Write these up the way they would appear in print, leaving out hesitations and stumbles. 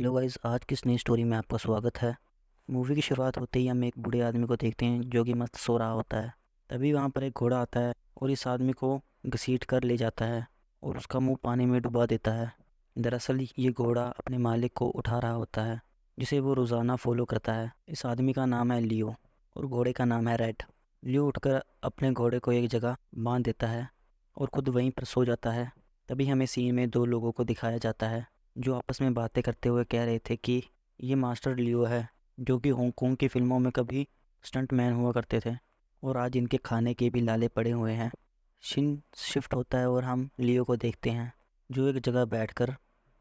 Hello guys, आज की इस नई स्टोरी में आपका स्वागत है। मूवी की शुरुआत होते ही हम एक बूढ़े आदमी को देखते हैं जो कि मस्त सो रहा होता है। तभी वहाँ पर एक घोड़ा आता है और इस आदमी को घसीट कर ले जाता है और उसका मुंह पानी में डुबा देता है। दरअसल ये घोड़ा अपने मालिक को उठा रहा होता है, जिसे वो रोज़ाना फॉलो करता है। इस आदमी का नाम है लियो और घोड़े का नाम है रेड। लियो उठकर अपने घोड़े को एक जगह बांध देता है और खुद वहीं पर सो जाता है। तभी हमें सीन में दो लोगों को दिखाया जाता है जो आपस में बातें करते हुए कह रहे थे कि ये मास्टर लियो है, जो कि हांगकांग की फिल्मों में कभी स्टंट मैन हुआ करते थे और आज इनके खाने के भी लाले पड़े हुए हैं। सीन शिफ्ट होता है और हम लियो को देखते हैं जो एक जगह बैठकर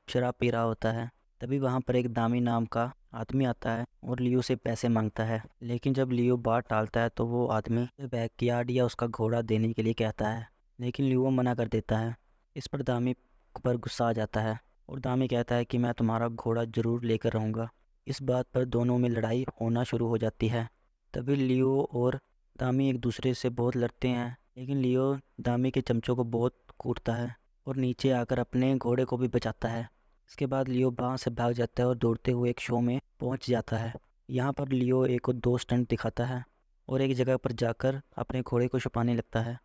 शराब पी रहा होता है। तभी वहाँ पर एक दामी नाम का आदमी आता है और लियो से पैसे मांगता है, लेकिन जब लियो बात टालता है तो वो आदमी बैकयार्ड या उसका घोड़ा देने के लिए कहता है, लेकिन लियो मना कर देता है। इस पर दामी पर गुस्सा आ जाता है और दामी कहता है कि मैं तुम्हारा घोड़ा जरूर लेकर रहूँगा। इस बात पर दोनों में लड़ाई होना शुरू हो जाती है। तभी लियो और दामी एक दूसरे से बहुत लड़ते हैं, लेकिन लियो दामी के चमचों को बहुत कूटता है और नीचे आकर अपने घोड़े को भी बचाता है। इसके बाद लियो वहाँ से भाग जाता है और दौड़ते हुए एक शो में पहुँच जाता है। यहाँ पर लियो एक और दो स्टंट दिखाता है और एक जगह पर जाकर अपने घोड़े को छुपाने लगता है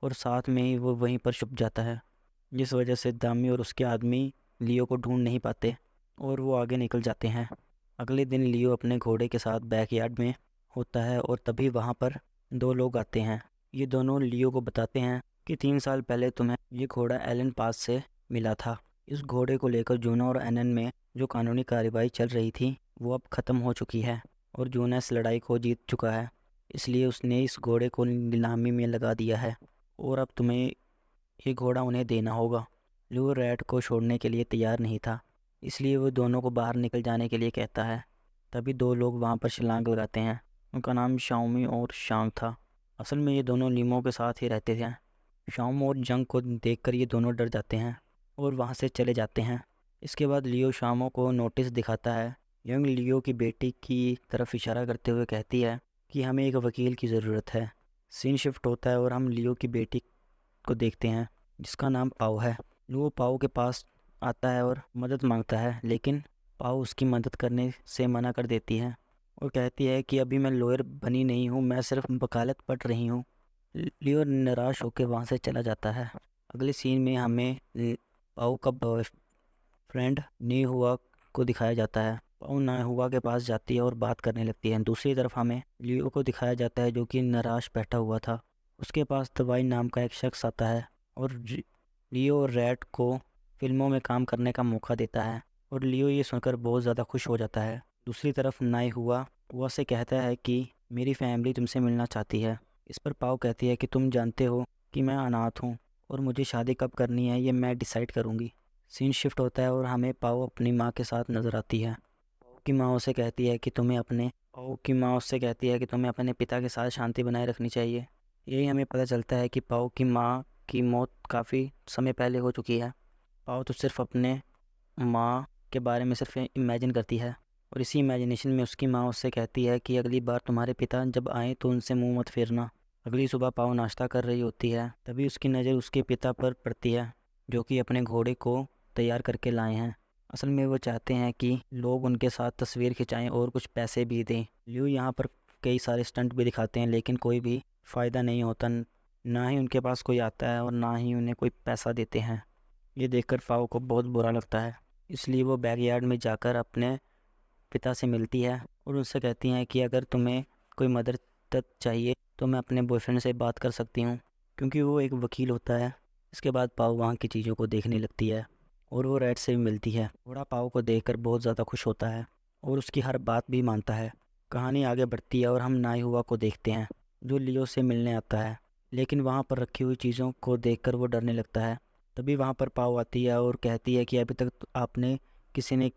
और साथ में ही वो वहीं पर छुप जाता है, जिस वजह से दामी और उसके आदमी लियो को ढूंढ नहीं पाते और वो आगे निकल जाते हैं। अगले दिन लियो अपने घोड़े के साथ बैकयार्ड में होता है और तभी वहाँ पर दो लोग आते हैं। ये दोनों लियो को बताते हैं कि 3 साल पहले तुम्हें ये घोड़ा एलन पास से मिला था। इस घोड़े को लेकर जूना और एनन में जो कानूनी कार्रवाई चल रही थी वो अब ख़त्म हो चुकी है और जूना इस लड़ाई को जीत चुका है, इसलिए उसने इस घोड़े को नीलामी में लगा दिया है और अब तुम्हें ये घोड़ा उन्हें देना होगा। लियो रैट को छोड़ने के लिए तैयार नहीं था, इसलिए वो दोनों को बाहर निकल जाने के लिए कहता है। तभी दो लोग वहाँ पर छलांग लगाते हैं। उनका नाम शाओमी और शांग था। असल में ये दोनों लीमो के साथ ही रहते थे। शाओम और जंग को देखकर ये दोनों डर जाते हैं और वहाँ से चले जाते हैं। इसके बाद लियो शामो को नोटिस दिखाता है। यंग लियो की बेटी की तरफ इशारा करते हुए कहती है कि हमें एक वकील की ज़रूरत है। सीन शिफ्ट होता है और हम लियो की बेटी को देखते हैं जिसका नाम पाओ है। वो पाओ के पास आता है और मदद मांगता है, लेकिन पाओ उसकी मदद करने से मना कर देती है और कहती है कि अभी मैं लॉयर बनी नहीं हूँ, मैं सिर्फ वकालत पढ़ रही हूँ। लियो निराश होकर वहाँ से चला जाता है। अगले सीन में हमें पाओ का बॉयफ्रेंड नी हुआ को दिखाया जाता है। पाओ ना हुआ के पास जाती है और बात करने लगती है। दूसरी तरफ हमें लियो को दिखाया जाता है जो कि निराश बैठा हुआ था। उसके पास दवाई नाम का एक शख्स आता है और लियो रैट को फिल्मों में काम करने का मौका देता है और लियो ये सुनकर बहुत ज़्यादा खुश हो जाता है। दूसरी तरफ नाई हुआ से कहता है कि मेरी फैमिली तुमसे मिलना चाहती है। इस पर पाओ कहती है कि तुम जानते हो कि मैं अनाथ हूँ और मुझे शादी कब करनी है ये मैं डिसाइड करूँगी। सीन शिफ्ट होता है और हमें पाओ अपनी माँ के साथ नज़र आती है। पाओ की माँ उससे कहती है कि तुम्हें अपने पिता के साथ शांति बनाए रखनी चाहिए। यही हमें पता चलता है कि पाओ की माँ की मौत काफ़ी समय पहले हो चुकी है। पाओ तो सिर्फ अपने माँ के बारे में सिर्फ इमेजिन करती है और इसी इमेजिनेशन में उसकी माँ उससे कहती है कि अगली बार तुम्हारे पिता जब आए तो उनसे मुंह मत फेरना। अगली सुबह पाओ नाश्ता कर रही होती है, तभी उसकी नज़र उसके पिता पर पड़ती है जो कि अपने घोड़े को तैयार करके लाए हैं। असल में वो चाहते हैं कि लोग उनके साथ तस्वीर खिंचाएं और कुछ पैसे भी दें। लियो यहाँ पर कई सारे स्टंट भी दिखाते हैं, लेकिन कोई भी फ़ायदा नहीं होता। ना ही उनके पास कोई आता है और ना ही उन्हें कोई पैसा देते हैं। ये देखकर पाओ को बहुत बुरा लगता है, इसलिए वो बैकयार्ड में जाकर अपने पिता से मिलती है और उनसे कहती हैं कि अगर तुम्हें कोई मदद चाहिए तो मैं अपने बॉयफ्रेंड से बात कर सकती हूँ, क्योंकि वो एक वकील होता है। इसके बाद पाओ वहाँ की चीज़ों को देखने लगती है और वो रेड से भी मिलती है। घोड़ा पाओ को देखकर बहुत ज़्यादा खुश होता है और उसकी हर बात भी मानता है। कहानी आगे बढ़ती है और हम नाई हुआ को देखते हैं जो लियो से मिलने आता है, लेकिन वहाँ पर रखी हुई चीज़ों को देखकर वो डरने लगता है। तभी वहाँ पर पाओ आती है और कहती है कि अभी तक तो आपने किसी ने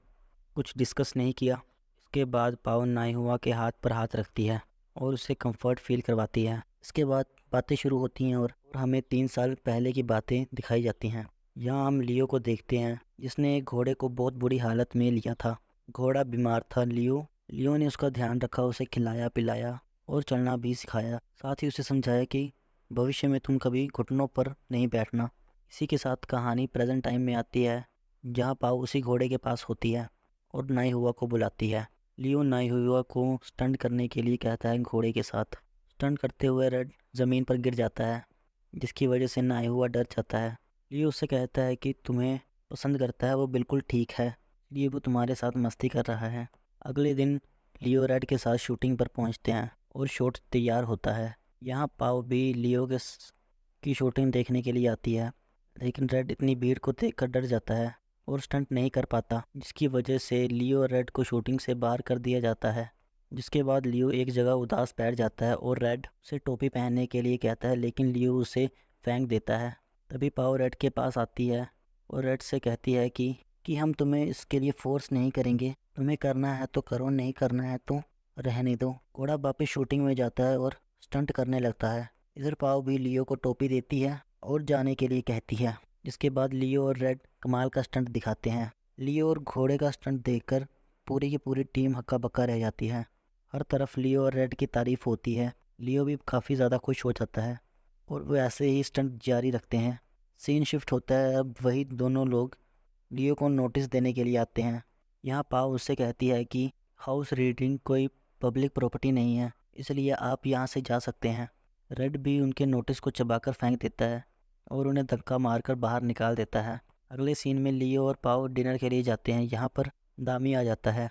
कुछ डिस्कस नहीं किया। इसके बाद पाओ नाई हुआ के हाथ पर हाथ रखती है और उसे कंफर्ट फील करवाती है। इसके बाद बातें शुरू होती हैं और हमें 3 साल पहले की बातें दिखाई जाती हैं। यहाँ हम लियो को देखते हैं जिसने एक घोड़े को बहुत बुरी हालत में लिया था। घोड़ा बीमार था। लियो ने उसका ध्यान रखा, उसे खिलाया पिलाया और चलना भी सिखाया। साथ ही उसे समझाया कि भविष्य में तुम कभी घुटनों पर नहीं बैठना। इसी के साथ कहानी प्रेजेंट टाइम में आती है जहाँ पाओ उसी घोड़े के पास होती है और नाई हुआ को बुलाती है। लियो नाई हुआ को स्टंट करने के लिए कहता है घोड़े के साथ। स्टंट करते हुए रेड ज़मीन पर गिर जाता है, जिसकी वजह से नाई हुआ डर जाता है। लियो उससे कहता है कि तुम्हें पसंद करता है, वो बिल्कुल ठीक है, लिए वो तुम्हारे साथ मस्ती कर रहा है। अगले दिन लियो रेड के साथ शूटिंग पर पहुंचते हैं और शॉट तैयार होता है। यहाँ पाव भी लियो की शूटिंग देखने के लिए आती है, लेकिन रेड इतनी भीड़ को देखकर डर जाता है और स्टंट नहीं कर पाता, जिसकी वजह से लियो और रेड को शूटिंग से बाहर कर दिया जाता है। जिसके बाद लियो एक जगह उदास बैठ जाता है और रेड उसे टोपी पहनने के लिए कहता है, लेकिन लियो उसे फेंक देता है। तभी पाव रेड के पास आती है और रेड से कहती है कि हम तुम्हें इसके लिए फोर्स नहीं करेंगे, तुम्हें करना है तो करो, नहीं करना है तो रहने दो। घोड़ा वापस शूटिंग में जाता है और स्टंट करने लगता है। इधर पाव भी लियो को टोपी देती है और जाने के लिए कहती है। जिसके बाद लियो और रेड कमाल का स्टंट दिखाते हैं। लियो और घोड़े का स्टंट देखकर पूरी की पूरी टीम हक्का बक्का रह जाती है। हर तरफ लियो और रेड की तारीफ होती है। लियो भी काफ़ी ज़्यादा खुश हो जाता है और वो ऐसे ही स्टंट जारी रखते हैं। सीन शिफ्ट होता है, अब वही दोनों लोग लियो को नोटिस देने के लिए आते हैं। यहाँ पाव उससे कहती है कि हाउस रीडिंग कोई पब्लिक प्रॉपर्टी नहीं है, इसलिए आप यहाँ से जा सकते हैं। रेड भी उनके नोटिस को चबाकर फेंक देता है और उन्हें धक्का मारकर बाहर निकाल देता है। अगले सीन में लियो और पाव डिनर के लिए जाते हैं। यहाँ पर दामी आ जाता है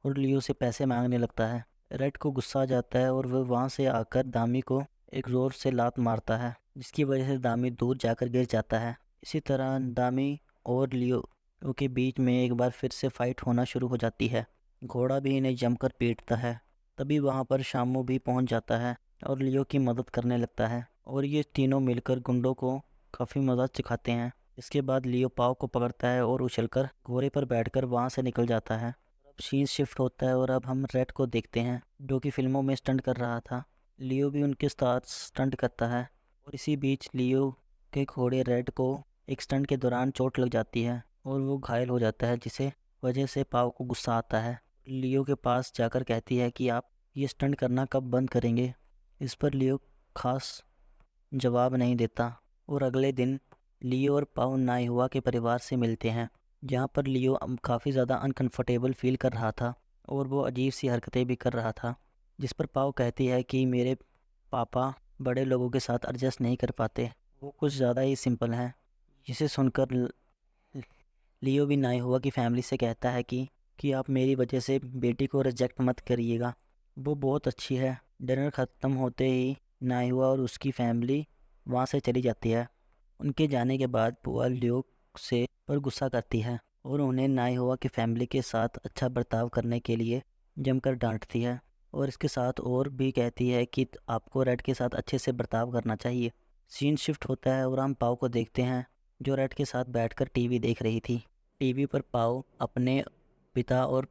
और लियो से पैसे मांगने लगता है। रेड को गुस्सा आ जाता है और वह वहाँ से आकर दामी को एक ज़ोर से लात मारता है, जिसकी वजह से दामी दूर जाकर गिर जाता है। इसी तरह दामी और लियो के बीच में एक बार फिर से फाइट होना शुरू हो जाती है। घोड़ा भी इन्हें जमकर पीटता है। तभी वहाँ पर शामू भी पहुँच जाता है और लियो की मदद करने लगता है और ये तीनों मिलकर गुंडों को काफ़ी मज़ा सिखाते हैं। इसके बाद लियो पाव को पकड़ता है और उछलकर घोड़े पर बैठकर वहाँ से निकल जाता है। अब सीन शिफ्ट होता है और अब हम रेड को देखते हैं, जो कि फिल्मों में स्टंट कर रहा था। लियो भी उनके साथ स्टंट करता है और इसी बीच लियो के घोड़े रेड को एक स्टंट के दौरान चोट लग जाती है और वो घायल हो जाता है, जिसे वजह से पाव को गुस्सा आता है। लियो के पास जाकर कहती है कि आप ये स्टंट करना कब बंद करेंगे। इस पर लियो खास जवाब नहीं देता और अगले दिन लियो और पाव नाई हुआ के परिवार से मिलते हैं, जहाँ पर लियो काफ़ी ज़्यादा अनकंफर्टेबल फील कर रहा था और वो अजीब सी हरकतें भी कर रहा था। जिस पर पाव कहती है कि मेरे पापा बड़े लोगों के साथ एडजस्ट नहीं कर पाते, वो कुछ ज़्यादा ही सिंपल हैं। जिसे सुनकर लियो भी नाई हुआ की फैमिली से कहता है कि आप मेरी वजह से बेटी को रिजेक्ट मत करिएगा, वो बहुत अच्छी है। डिनर ख़त्म होते ही नाई हुआ और उसकी फैमिली वहाँ से चली जाती है। उनके जाने के बाद बुआ लियो से पर गुस्सा करती है और उन्हें नाई हुआ की फैमिली के साथ अच्छा बर्ताव करने के लिए जमकर डांटती है और इसके साथ और भी कहती है कि आपको रेड के साथ अच्छे से बर्ताव करना चाहिए। सीन शिफ्ट होता है और हम पाव को देखते हैं, जो रेड के साथ बैठकर टीवी देख रही थी। टीवी पर पाव अपने पिता और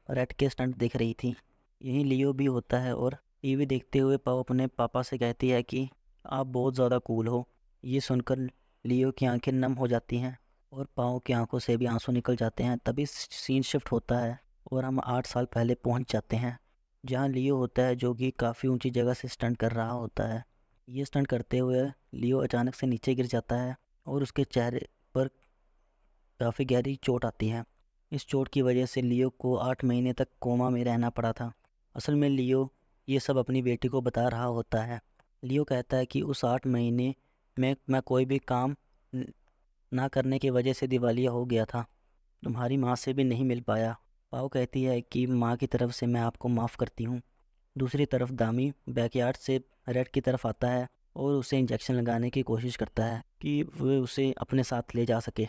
रेड के स्टंट देख रही थी। यहीं लियो भी होता है और टीवी देखते हुए पाव अपने पापा से कहती है कि आप बहुत ज़्यादा कूल हो। ये सुनकर लियो की आंखें नम हो जाती हैं और पाव की आंखों से भी आंसू निकल जाते हैं। तभी सीन शिफ्ट होता है और हम 8 साल पहले पहुंच जाते हैं, जहां लियो होता है, जो कि काफ़ी ऊंची जगह से स्टंट कर रहा होता है। ये स्टंट करते हुए लियो अचानक से नीचे गिर जाता है और उसके चेहरे पर काफ़ी गहरी चोट आती है। इस चोट की वजह से लियो को 8 महीने तक कोमा में रहना पड़ा था। असल में लियो ये सब अपनी बेटी को बता रहा होता है। लियो कहता है कि उस 8 महीने में मैं कोई भी काम ना करने की वजह से दिवालिया हो गया था, तुम्हारी माँ से भी नहीं मिल पाया। पाओ कहती है कि माँ की तरफ से मैं आपको माफ़ करती हूँ। दूसरी तरफ दामी बैकयार्ड से रेड की तरफ आता है और उसे इंजेक्शन लगाने की कोशिश करता है कि वह उसे अपने साथ ले जा सके,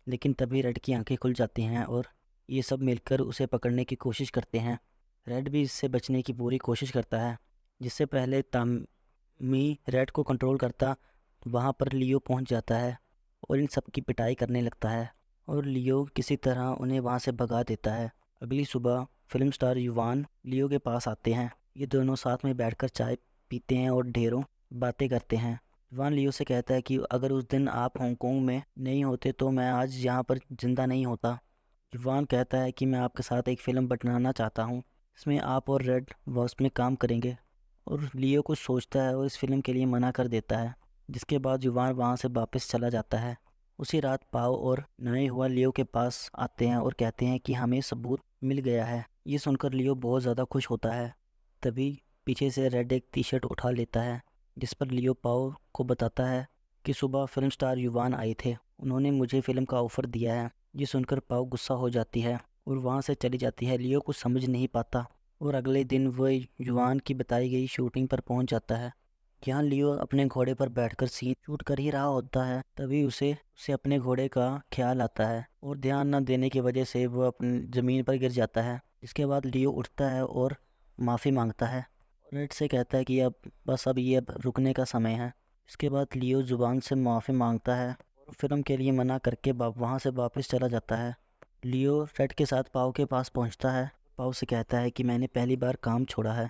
लेकिन तभी रेड की आंखें खुल जाती हैं और ये सब मिलकर उसे पकड़ने की कोशिश करते हैं। रेड भी इससे बचने की पूरी कोशिश करता है। जिससे पहले तामी रेड को कंट्रोल करता, वहाँ पर लियो पहुँच जाता है और इन सब की पिटाई करने लगता है और लियो किसी तरह उन्हें वहाँ से भगा देता है। अगली सुबह फिल्म स्टार युवान लियो के पास आते हैं। ये दोनों साथ में बैठकर चाय पीते हैं और ढेरों बातें करते हैं। युवान लियो से कहता है कि अगर उस दिन आप हांगकांग में नहीं होते तो मैं आज यहाँ पर जिंदा नहीं होता। युवान कहता है कि मैं आपके साथ एक फ़िल्म बनाना चाहता हूँ, इसमें आप और रेड वर्स में काम करेंगे। और लियो कुछ सोचता है और इस फिल्म के लिए मना कर देता है। जिसके बाद युवान वहाँ से वापस चला जाता है उसी रात पाव और नए हुआ लियो के पास आते हैं और कहते हैं कि हमें सबूत मिल गया है। ये सुनकर लियो बहुत ज़्यादा खुश होता है। तभी पीछे से रेड एक टी शर्ट उठा लेता है जिस पर लियो पाव को बताता है कि सुबह फिल्म स्टार युवान आए थे, उन्होंने मुझे फिल्म का ऑफ़र दिया है। ये सुनकर पाव गुस्सा हो जाती है और वहाँ से चली जाती है। लियो कुछ समझ नहीं पाता और अगले दिन वह युवान की बताई गई शूटिंग पर पहुँच जाता है। यहाँ लियो अपने घोड़े पर बैठकर सीन शूट कर ही रहा होता है, तभी उसे अपने घोड़े का ख्याल आता है और ध्यान न देने की वजह से वो अपनी ज़मीन पर गिर जाता है। इसके बाद लियो उठता है और माफ़ी मांगता है। रेड से कहता है कि अब ये रुकने का समय है। इसके बाद लियो जुबान से माफ़ी मांगता है और फिल्म के लिए मना करके वहाँ से वापस चला जाता है। लियो रेड के साथ पाव के पास पहुँचता है। पाव से कहता है कि मैंने पहली बार काम छोड़ा है।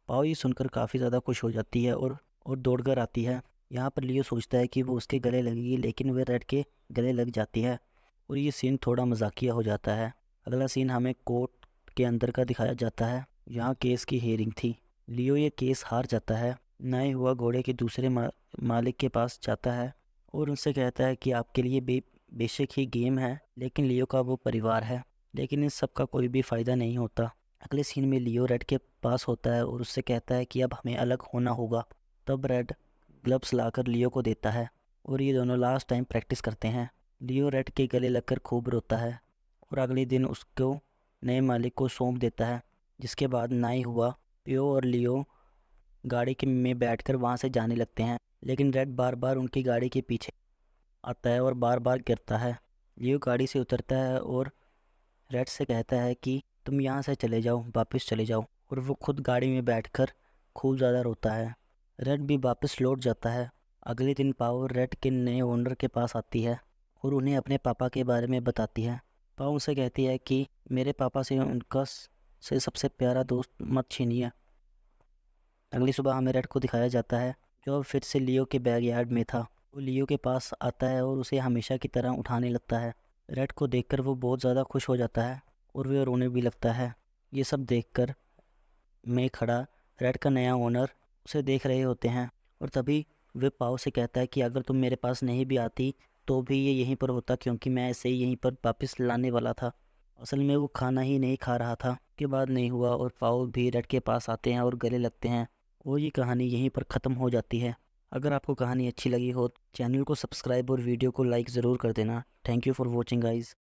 पाव ये सुनकर काफ़ी ज़्यादा खुश हो जाती है और दौड़कर आती है। यहाँ पर लियो सोचता है कि वो उसके गले लगेगी, लेकिन वह रेड के गले लग जाती है और ये सीन थोड़ा मजाकिया हो जाता है। अगला सीन हमें कोर्ट के अंदर का दिखाया जाता है। यहाँ केस की हेयरिंग थी। लियो ये केस हार जाता है। नए हुआ घोड़े के दूसरे मालिक के पास जाता है और उनसे कहता है कि आपके लिए बेशक ही गेम है, लेकिन लियो का वो परिवार है। लेकिन इस सब का कोई भी फ़ायदा नहीं होता। अगले सीन में लियो रेड के पास होता है और उससे कहता है कि अब हमें अलग होना होगा। तब रेड ग्लव्स लाकर लियो को देता है और ये दोनों लास्ट टाइम प्रैक्टिस करते हैं। लियो रेड के गले लगकर खूब रोता है और अगले दिन उसको नए मालिक को सौंप देता है। जिसके बाद नाई हुआ पियो और लियो गाड़ी के में बैठकर वहाँ से जाने लगते हैं, लेकिन रेड बार बार उनकी गाड़ी के पीछे आता है और बार बार गिरता है। लियो गाड़ी से उतरता है और रेड से कहता है कि तुम यहाँ से चले जाओ, वापस चले जाओ, और वो खुद गाड़ी में बैठकर खूब ज़्यादा रोता है। रेड भी वापस लौट जाता है। अगले दिन पाव रेड के नए ओनर के पास आती है और उन्हें अपने पापा के बारे में बताती है। पाव उनसे कहती है कि मेरे पापा से सबसे प्यारा दोस्त मत छीनिए। अगली सुबह हमें रेड को दिखाया जाता है जो अब फिर से लियो के बैकयार्ड में था। वो लियो के पास आता है और उसे हमेशा की तरह उठाने लगता है। रेड को देखकर वो बहुत ज़्यादा खुश हो जाता है और वह रोने भी लगता है। ये सब देखकर मैं खड़ा रेड का नया ओनर उसे देख रहे होते हैं और तभी वे पाव से कहता है कि अगर तुम मेरे पास नहीं भी आती तो भी ये यहीं पर होता, क्योंकि मैं ऐसे ही यहीं पर वापस लाने वाला था। असल में वो खाना ही नहीं खा रहा था। के बाद नहीं हुआ और पाव भी रेड के पास आते हैं और गले लगते हैं और ये कहानी यहीं पर ख़त्म हो जाती है। अगर आपको कहानी अच्छी लगी हो चैनल को सब्सक्राइब और वीडियो को लाइक ज़रूर कर देना। Thank you for watching guys.